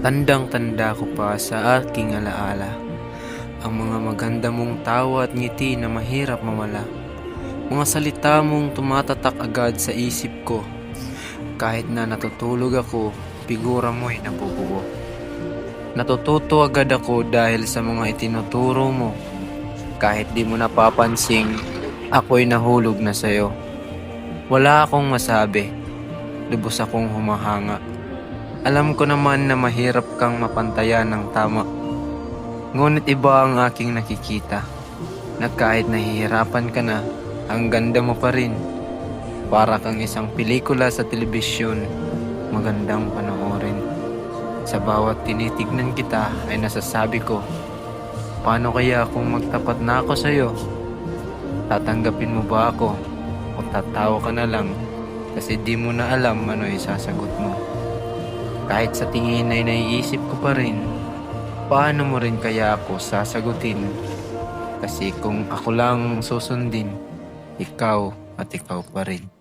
Tandang-tanda ko pa sa aking alaala ang mga maganda mong tawa at ngiti na mahirap mawala. Mga salita mong tumatatak agad sa isip ko. Kahit na natutulog ako, figura mo'y nabubuo. Natututo agad ako dahil sa mga itinuturo mo. Kahit di mo napapansing, ako'y nahulog na sa'yo. Wala akong masabi, lubos akong humahanga. Alam ko naman na mahirap kang mapantayan ng tama. Ngunit iba ang aking nakikita, na kahit nahihirapan ka na, ang ganda mo pa rin. Para kang isang pelikula sa telebisyon, magandang panoorin. Sa bawat tinitignan kita ay nasasabi ko, paano kaya kung magtapat na ako sa'yo? Tatanggapin mo ba ako? O tatawa ka na lang kasi di mo na alam ano isasagot mo? Kahit sa tingin ay naiisip ko pa rin, paano mo rin kaya ako sasagutin? Kasi kung ako lang susundin, ikaw at ikaw pa rin.